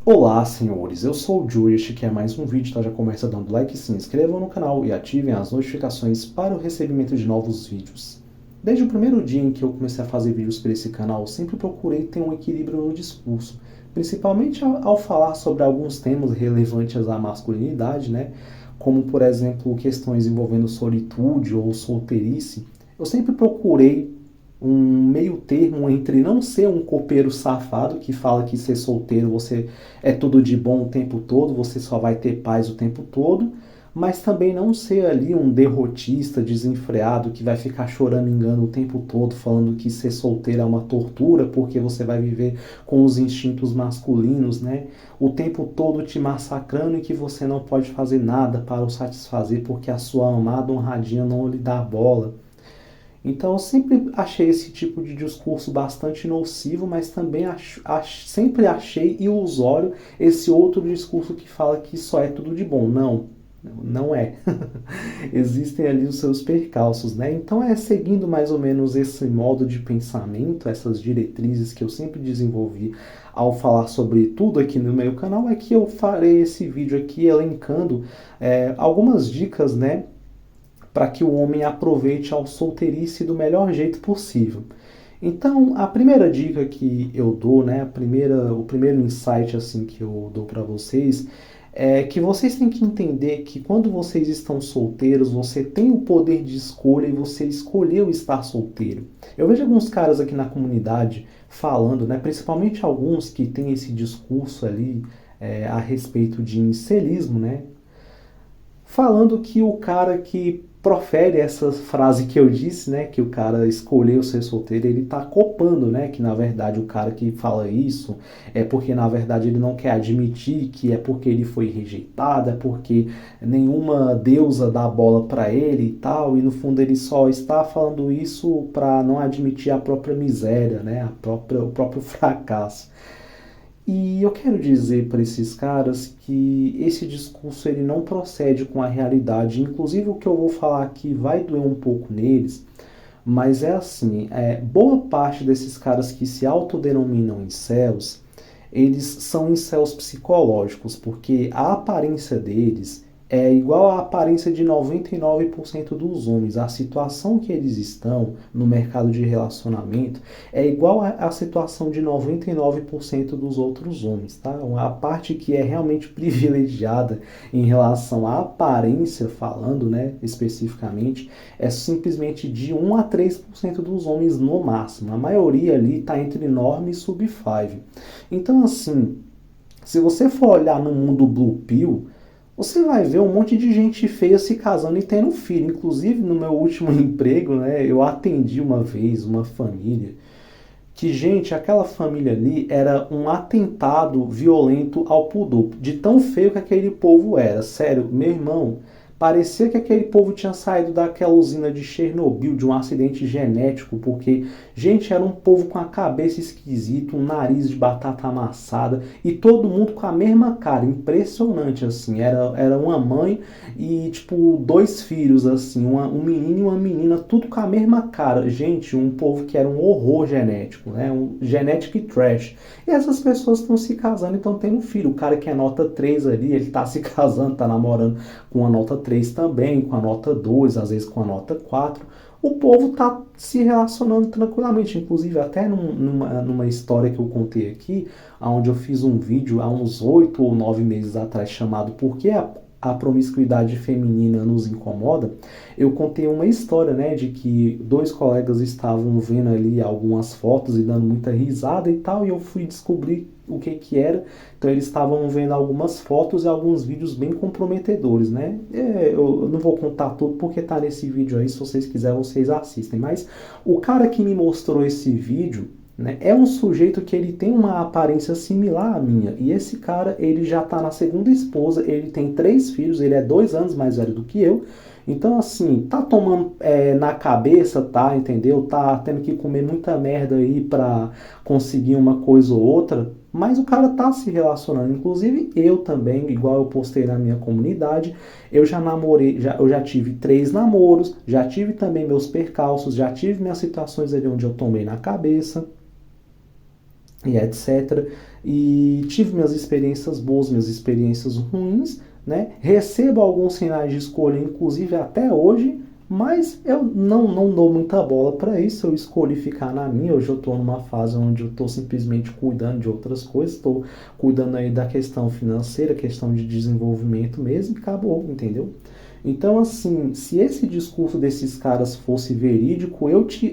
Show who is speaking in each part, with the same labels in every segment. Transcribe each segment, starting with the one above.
Speaker 1: Olá, senhores, eu sou o Joey, este aqui é mais um vídeo, tá? Já começa dando like, se inscrevam no canal e ativem as notificações para o recebimento de novos vídeos. Desde o primeiro dia em que eu comecei a fazer vídeos para esse canal, sempre procurei ter um equilíbrio no discurso, principalmente ao falar sobre alguns temas relevantes à masculinidade, né? Como, por exemplo, questões envolvendo solitude ou solteirice. Eu sempre procurei um meio termo entre não ser um copeiro safado que fala que ser solteiro você é tudo de bom o tempo todo, você só vai ter paz o tempo todo, mas também não ser ali um derrotista desenfreado que vai ficar choramingando o tempo todo, falando que ser solteiro é uma tortura porque você vai viver com os instintos masculinos, né? O tempo todo te massacrando e que você não pode fazer nada para o satisfazer porque a sua amada honradinha não lhe dá bola. Então eu sempre achei esse tipo de discurso bastante nocivo, mas também sempre achei ilusório esse outro discurso que fala que só é tudo de bom. Não, não é. Existem ali os seus percalços, né? Então é seguindo mais ou menos esse modo de pensamento, essas diretrizes que eu sempre desenvolvi ao falar sobre tudo aqui no meu canal, é que eu farei esse vídeo aqui elencando algumas dicas, né? Para que o homem aproveite a solteirice do melhor jeito possível. Então, a primeira dica que eu dou, né, o primeiro insight assim que eu dou para vocês é que vocês têm que entender que quando vocês estão solteiros, você tem o poder de escolha e você escolheu estar solteiro. Eu vejo alguns caras aqui na comunidade falando, né, principalmente alguns que têm esse discurso ali a respeito de incelismo, né, falando que o cara que profere essa frase que eu disse, né, que o cara escolheu ser solteiro, ele tá copando, né, que na verdade o cara que fala isso é porque na verdade ele não quer admitir que é porque ele foi rejeitado, é porque nenhuma deusa dá bola para ele e tal, e no fundo ele só está falando isso para não admitir a própria miséria, né, o próprio fracasso. E eu quero dizer para esses caras que esse discurso ele não procede com a realidade. Inclusive o que eu vou falar aqui vai doer um pouco neles, mas é assim, boa parte desses caras que se autodenominam incels, eles são incels psicológicos, porque a aparência deles é igual à aparência de 99% dos homens. A situação que eles estão no mercado de relacionamento é igual à situação de 99% dos outros homens, tá? A parte que é realmente privilegiada em relação à aparência, falando, né, especificamente, é simplesmente de 1 a 3% dos homens no máximo. A maioria ali está entre norm e sub 5. Então, assim, se você for olhar no mundo Blue Pill, você vai ver um monte de gente feia se casando e tendo filho. Inclusive, no meu último emprego, né, eu atendi uma vez uma família que, gente, aquela família ali era um atentado violento ao pudor. De tão feio que aquele povo era. Sério, meu irmão, parecia que aquele povo tinha saído daquela usina de Chernobyl, de um acidente genético, porque, gente, era um povo com a cabeça esquisita, um nariz de batata amassada, e todo mundo com a mesma cara, impressionante, assim, era uma mãe e, tipo, dois filhos, assim, um menino e uma menina, tudo com a mesma cara. Gente, um povo que era um horror genético, né, um genetic trash. E essas pessoas estão se casando e estão tendo filho. O cara que é nota 3 ali, ele tá se casando, tá namorando com a nota 3 também, com a nota 2, às vezes com a nota 4. O povo tá se relacionando tranquilamente. Inclusive, até numa história que eu contei aqui, onde eu fiz um vídeo há uns 8 ou 9 meses atrás, chamado Por que a promiscuidade feminina nos incomoda, eu contei uma história, né, de que dois colegas estavam vendo ali algumas fotos e dando muita risada e tal, e eu fui descobrir o que que era. Então eles estavam vendo algumas fotos e alguns vídeos bem comprometedores, né? Eu não vou contar tudo porque tá nesse vídeo aí, se vocês quiserem vocês assistem, mas o cara que me mostrou esse vídeo, né, é um sujeito que ele tem uma aparência similar à minha. E esse cara, ele já tá na segunda esposa, ele tem 3 filhos, ele é 2 anos mais velho do que eu. Então, assim, tá tomando na cabeça, tá, entendeu? Tá tendo que comer muita merda aí pra conseguir uma coisa ou outra. Mas o cara tá se relacionando. Inclusive, eu também, igual eu postei na minha comunidade, eu já namorei, eu já tive 3 namoros, já tive também meus percalços, já tive minhas situações ali onde eu tomei na cabeça. e etc. E tive minhas experiências boas, minhas experiências ruins, né? Recebo alguns sinais de escolha, inclusive até hoje, mas eu não dou muita bola para isso. Eu escolhi ficar na minha. Hoje eu estou numa fase onde eu estou simplesmente cuidando de outras coisas, estou cuidando aí da questão financeira, questão de desenvolvimento mesmo, e acabou, entendeu? Então, assim, se esse discurso desses caras fosse verídico,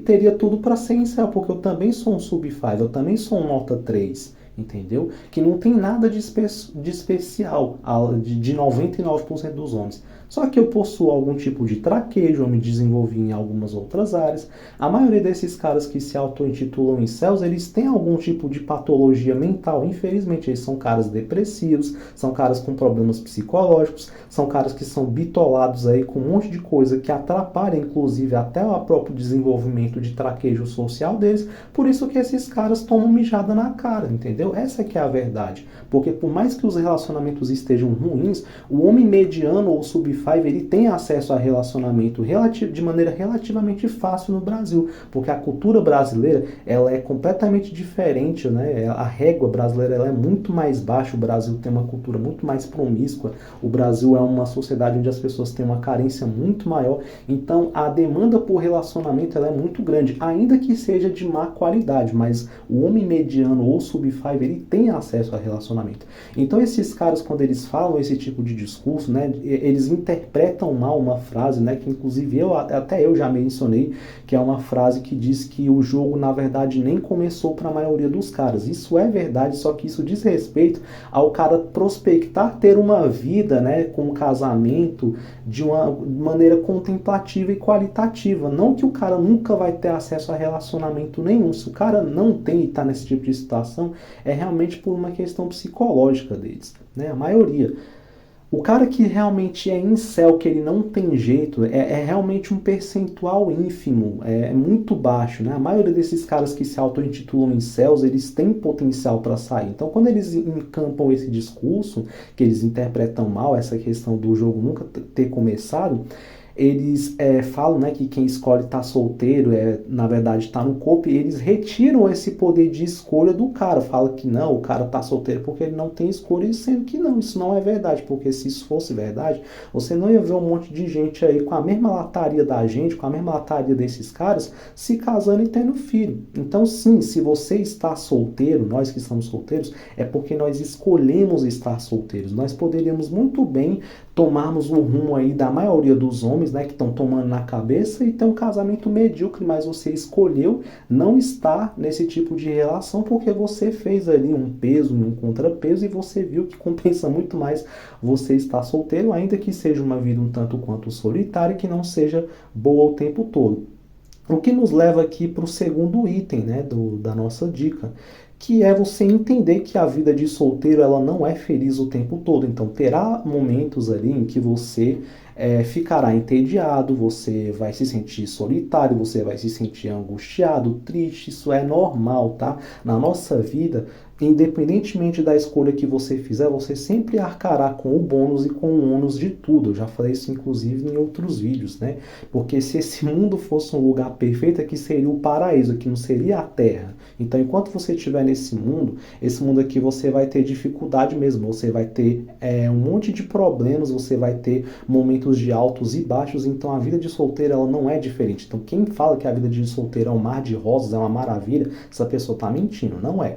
Speaker 1: teria tudo para ser incel, porque eu também sou um sub-5, eu também sou um nota 3, entendeu? Que não tem nada de especial de 99% dos homens. Só que eu possuo algum tipo de traquejo, eu me desenvolvi em algumas outras áreas. A maioria desses caras que se auto-intitulam incels, eles têm algum tipo de patologia mental. Infelizmente, eles são caras depressivos, são caras com problemas psicológicos, são caras que são bitolados aí com um monte de coisa que atrapalha, inclusive, até o próprio desenvolvimento de traquejo social deles. Por isso que esses caras tomam mijada na cara, entendeu? Essa que é a verdade. Porque por mais que os relacionamentos estejam ruins, o homem mediano ou sub-5, ele tem acesso a relacionamento de maneira relativamente fácil no Brasil. Porque a cultura brasileira, ela é completamente diferente, né? A régua brasileira, ela é muito mais baixa. O Brasil tem uma cultura muito mais promíscua. O Brasil é uma sociedade onde as pessoas têm uma carência muito maior. Então, a demanda por relacionamento, ela é muito grande, ainda que seja de má qualidade. Mas o homem mediano ou sub-5, ele tem acesso a relacionamento. Então, esses caras, quando eles falam esse tipo de discurso, né, eles interpretam mal uma frase, né, que inclusive até eu já mencionei, que é uma frase que diz que o jogo, na verdade, nem começou para a maioria dos caras. Isso é verdade, só que isso diz respeito ao cara prospectar ter uma vida, né, com um casamento de uma maneira contemplativa e qualitativa. Não que o cara nunca vai ter acesso a relacionamento nenhum. Se o cara não tem e está nesse tipo de situação, é realmente por uma questão psicológica deles, né? A maioria. O cara que realmente é incel, que ele não tem jeito, é realmente um percentual ínfimo, é muito baixo, né? A maioria desses caras que se auto-intitulam incels, eles têm potencial para sair. Então, quando eles encampam esse discurso, que eles interpretam mal, essa questão do jogo nunca ter começado, eles falam, né, que quem escolhe estar solteiro na verdade está no corpo, e eles retiram esse poder de escolha do cara. Fala que não, o cara está solteiro porque ele não tem escolha, sendo que não, isso não é verdade, porque se isso fosse verdade, você não ia ver um monte de gente aí com a mesma lataria da gente, com a mesma lataria desses caras, se casando e tendo filho. Então sim, se você está solteiro, nós que estamos solteiros, é porque nós escolhemos estar solteiros. Nós poderíamos muito bem tomarmos o rumo aí da maioria dos homens, né, que estão tomando na cabeça e ter um casamento medíocre, mas você escolheu não estar nesse tipo de relação porque você fez ali um peso e um contrapeso e você viu que compensa muito mais você estar solteiro, ainda que seja uma vida um tanto quanto solitária, que não seja boa o tempo todo. O que nos leva aqui para o segundo item, né, da nossa dica, que é você entender que a vida de solteiro, ela não é feliz o tempo todo. Então terá momentos ali em que você ficará entediado, você vai se sentir solitário, você vai se sentir angustiado, triste. Isso é normal, tá? Na nossa vida, independentemente da escolha que você fizer, você sempre arcará com o bônus e com o ônus de tudo. Eu já falei isso, inclusive, em outros vídeos, né? Porque se esse mundo fosse um lugar perfeito, aqui seria o paraíso, aqui não seria a Terra. Então, enquanto você estiver nesse mundo, esse mundo aqui você vai ter dificuldade mesmo, você vai ter um monte de problemas, você vai ter momentos de altos e baixos. Então, a vida de solteiro, ela não é diferente. Então, quem fala que a vida de solteiro é um mar de rosas, é uma maravilha, essa pessoa está mentindo, não é.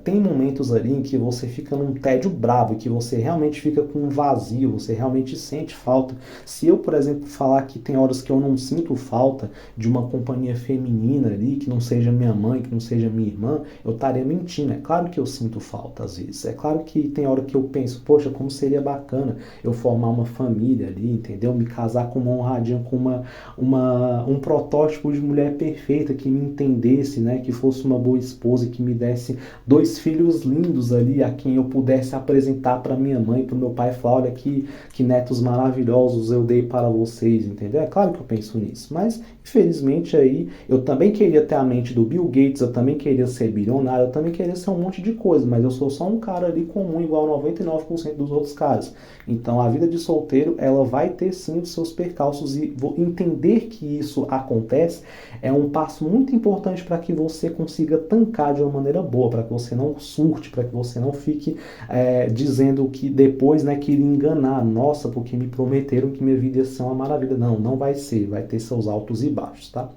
Speaker 1: Tem momentos ali em que você fica num tédio bravo, que você realmente fica com um vazio, você realmente sente falta. Se eu, por exemplo, falar que tem horas que eu não sinto falta de uma companhia feminina ali, que não seja minha mãe, que não seja minha irmã, eu estaria mentindo. É claro que eu sinto falta às vezes. É claro que tem hora que eu penso, poxa, como seria bacana eu formar uma família ali, entendeu? Me casar com uma honradinha, com um protótipo de mulher perfeita, que me entendesse, né? Que fosse uma boa esposa, que me desse 2 dois filhos lindos ali, a quem eu pudesse apresentar para minha mãe, para o meu pai, falar, olha que netos maravilhosos eu dei para vocês, entendeu? É claro que eu penso nisso, mas infelizmente aí eu também queria ter a mente do Bill Gates, eu também queria ser bilionário, eu também queria ser um monte de coisa, mas eu sou só um cara ali comum, igual 99% dos outros caras. Então a vida de solteiro, ela vai ter sim os seus percalços, e entender que isso acontece é um passo muito importante para que você consiga tancar de uma maneira boa, para que você não surte, para que você não fique dizendo que depois, né, que iria enganar, nossa, porque me prometeram que minha vida ia ser uma maravilha. Não, não vai ser, vai ter seus altos e baixos, tá?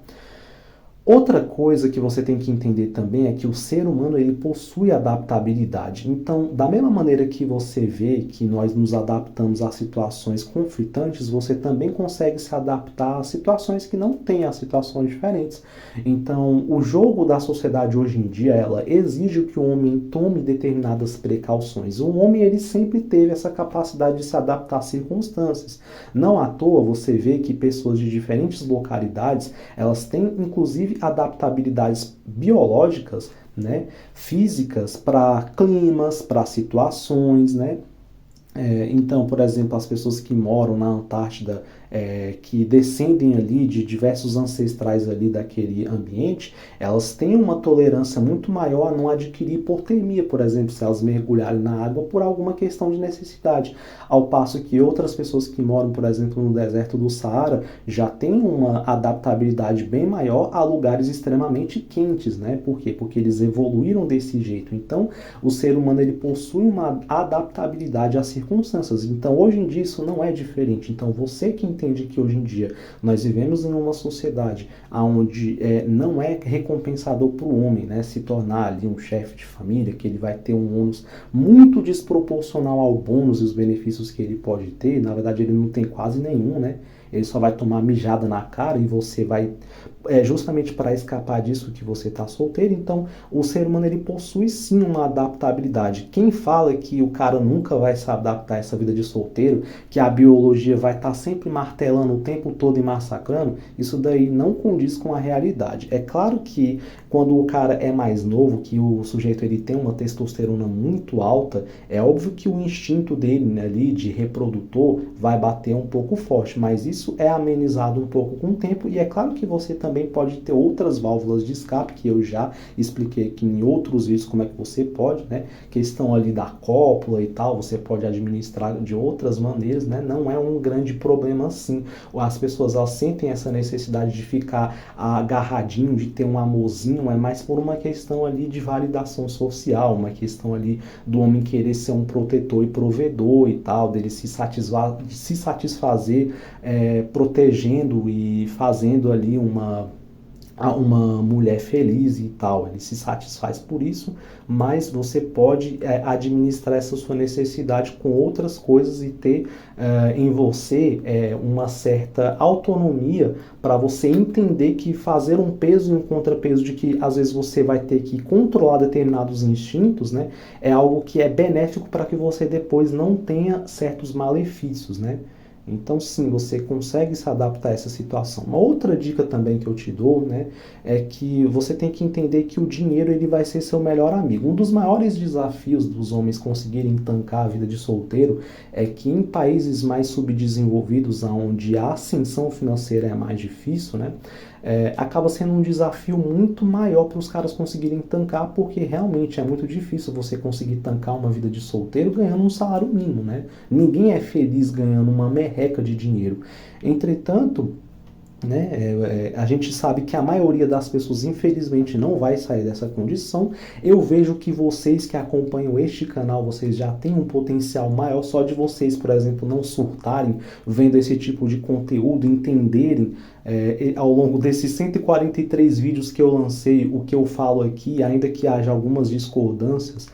Speaker 1: Outra coisa que você tem que entender também é que o ser humano ele possui adaptabilidade. Então, da mesma maneira que você vê que nós nos adaptamos a situações conflitantes, você também consegue se adaptar a situações que não têm, a situações diferentes. Então, o jogo da sociedade hoje em dia, ela exige que o homem tome determinadas precauções. O homem ele sempre teve essa capacidade de se adaptar às circunstâncias. Não à toa você vê que pessoas de diferentes localidades, elas têm inclusive adaptabilidades biológicas, né, físicas para climas, para situações, né? Então, por exemplo, as pessoas que moram na Antártida, que descendem ali de diversos ancestrais ali daquele ambiente, elas têm uma tolerância muito maior a não adquirir hipotermia, por exemplo, se elas mergulharem na água por alguma questão de necessidade. Ao passo que outras pessoas que moram, por exemplo, no deserto do Saara, já têm uma adaptabilidade bem maior a lugares extremamente quentes, né? Por quê? Porque eles evoluíram desse jeito. Então, o ser humano ele possui uma adaptabilidade às circunstâncias. Então, hoje em dia, isso não é diferente. Então, você que entende que hoje em dia nós vivemos em uma sociedade onde não é recompensador para o homem, né, se tornar ali um chefe de família, que ele vai ter um ônus muito desproporcional ao bônus e os benefícios que ele pode ter. Na verdade, ele não tem quase nenhum, né? Ele só vai tomar mijada na cara e você vai... É justamente para escapar disso que você está solteiro. Então, o ser humano ele possui sim uma adaptabilidade. Quem fala que o cara nunca vai se adaptar a essa vida de solteiro, que a biologia vai estar sempre martelando o tempo todo e massacrando, isso daí não condiz com a realidade. É claro que quando o cara é mais novo, que o sujeito ele tem uma testosterona muito alta, é óbvio que o instinto dele, né, ali de reprodutor vai bater um pouco forte, mas isso é amenizado um pouco com o tempo. E é claro que você também pode ter outras válvulas de escape, que eu já expliquei aqui em outros vídeos como é que você pode, né? Questão ali da cópula e tal, você pode administrar de outras maneiras, né? Não é um grande problema assim. As pessoas elas sentem essa necessidade de ficar agarradinho, de ter um amorzinho, é mais por uma questão ali de validação social, uma questão ali do homem querer ser um protetor e provedor e tal, dele se satisfazer protegendo e fazendo ali uma mulher feliz e tal. Ele se satisfaz por isso, mas você pode administrar essa sua necessidade com outras coisas e ter em você uma certa autonomia para você entender que fazer um peso e um contrapeso de que às vezes você vai ter que controlar determinados instintos, né, é algo que é benéfico para que você depois não tenha certos malefícios, né? Então, sim, você consegue se adaptar a essa situação. Uma outra dica também que eu te dou, né, é que você tem que entender que o dinheiro ele vai ser seu melhor amigo. Um dos maiores desafios dos homens conseguirem tancar a vida de solteiro é que em países mais subdesenvolvidos, onde a ascensão financeira é mais difícil, né, acaba sendo um desafio muito maior para os caras conseguirem tancar, porque realmente é muito difícil você conseguir tancar uma vida de solteiro ganhando um salário mínimo, né? Ninguém é feliz ganhando uma merreca de dinheiro. Entretanto, né, a gente sabe que a maioria das pessoas infelizmente não vai sair dessa condição. Eu vejo que vocês que acompanham este canal, vocês já têm um potencial maior só de vocês, por exemplo, não surtarem vendo esse tipo de conteúdo, entenderem ao longo desses 143 vídeos que eu lancei, o que eu falo aqui, ainda que haja algumas discordâncias,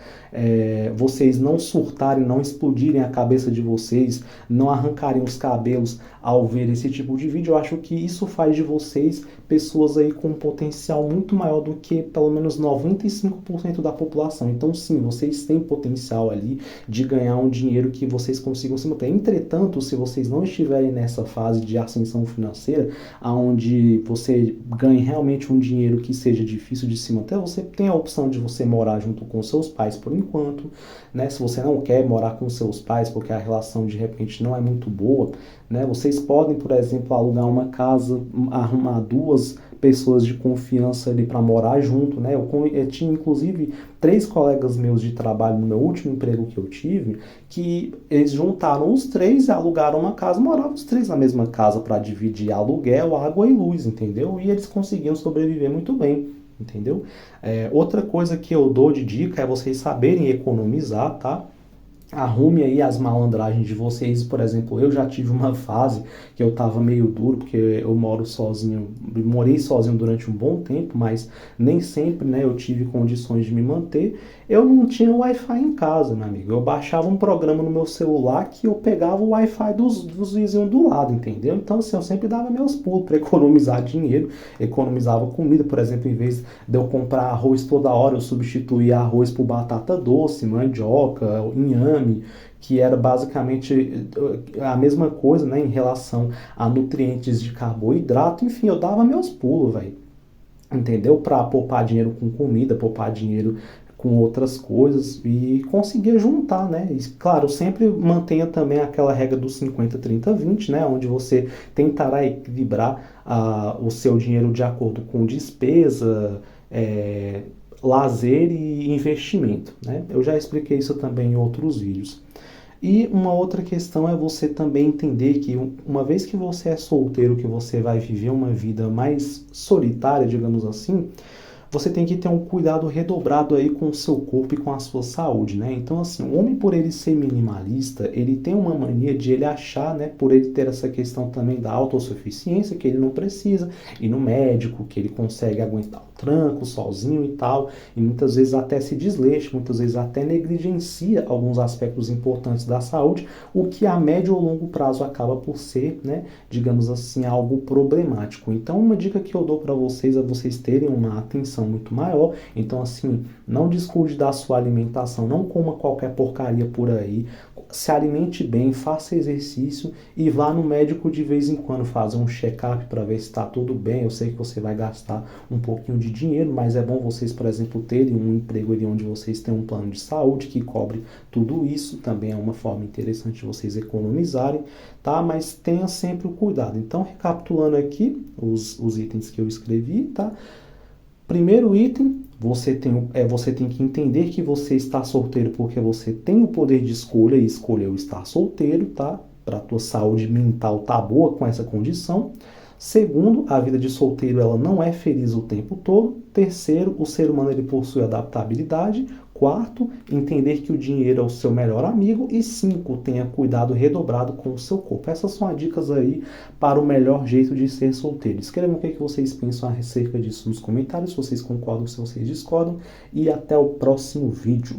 Speaker 1: vocês não surtarem, não explodirem a cabeça de vocês, não arrancarem os cabelos ao ver esse tipo de vídeo. Eu acho que isso faz de vocês pessoas aí com um potencial muito maior do que pelo menos 95% da população. Então sim, vocês têm potencial ali de ganhar um dinheiro que vocês consigam se manter. Entretanto, se vocês não estiverem nessa fase de ascensão financeira, onde você ganhe realmente um dinheiro que seja difícil de se manter, você tem a opção de você morar junto com seus pais por enquanto, né? Se você não quer morar com seus pais porque a relação de repente não é muito boa, né? Vocês podem, por exemplo, alugar uma casa, arrumar duas pessoas de confiança ali para morar junto, né? Eu tinha inclusive 3 colegas meus de trabalho no meu último emprego que eu tive, que eles juntaram os 3 e alugaram uma casa, moravam os 3 na mesma casa para dividir aluguel, água e luz, entendeu? E eles conseguiam sobreviver muito bem, entendeu? Outra coisa que eu dou de dica é vocês saberem economizar, tá? Arrume aí as malandragens de vocês. Por exemplo, eu já tive uma fase que eu tava meio duro, porque eu morei sozinho durante um bom tempo, mas nem sempre, né, eu tive condições de me manter. Eu não tinha Wi-Fi em casa, meu amigo. Eu baixava um programa no meu celular que eu pegava o Wi-Fi dos vizinhos do lado, entendeu? Então, assim, eu sempre dava meus pulos para economizar dinheiro, economizava comida. Por exemplo, em vez de eu comprar arroz toda hora, eu substituía arroz por batata doce, mandioca, inhame, que era basicamente a mesma coisa, né, em relação a nutrientes de carboidrato. Enfim, eu dava meus pulos, velho. Entendeu? Para poupar dinheiro com comida, poupar dinheiro com outras coisas e conseguir juntar, né? E, claro, sempre mantenha também aquela regra dos 50, 30, 20, né? Onde você tentará equilibrar o seu dinheiro de acordo com despesa, lazer e investimento, né? Eu já expliquei isso também em outros vídeos. E uma outra questão é você também entender que uma vez que você é solteiro, que você vai viver uma vida mais solitária, digamos assim, você tem que ter um cuidado redobrado aí com o seu corpo e com a sua saúde, né? Então, assim, o homem, por ele ser minimalista, ele tem uma mania de ele achar, né, por ele ter essa questão também da autossuficiência, que ele não precisa ir no médico, que ele consegue aguentar o tranco sozinho e tal, e muitas vezes até se desleixa, muitas vezes até negligencia alguns aspectos importantes da saúde, o que a médio ou longo prazo acaba por ser, né, digamos assim, algo problemático. Então, uma dica que eu dou para vocês é vocês terem uma atenção muito maior. Então, assim, não descuide da sua alimentação, não coma qualquer porcaria por aí, se alimente bem, faça exercício e vá no médico de vez em quando fazer um check-up para ver se está tudo bem. Eu sei que você vai gastar um pouquinho de dinheiro, mas é bom vocês, por exemplo, terem um emprego ali onde vocês têm um plano de saúde que cobre tudo isso. Também é uma forma interessante de vocês economizarem, tá? Mas tenha sempre o cuidado. Então, recapitulando aqui os itens que eu escrevi, tá? Primeiro item, você tem que entender que você está solteiro porque você tem o poder de escolha e escolheu estar solteiro, tá? Para a tua saúde mental tá boa com essa condição. Segundo, a vida de solteiro ela não é feliz o tempo todo. Terceiro, o ser humano ele possui adaptabilidade. Quarto, entender que o dinheiro é o seu melhor amigo. E 5, tenha cuidado redobrado com o seu corpo. Essas são as dicas aí para o melhor jeito de ser solteiro. Escrevam o que vocês pensam acerca disso nos comentários, se vocês concordam, se vocês discordam. E até o próximo vídeo.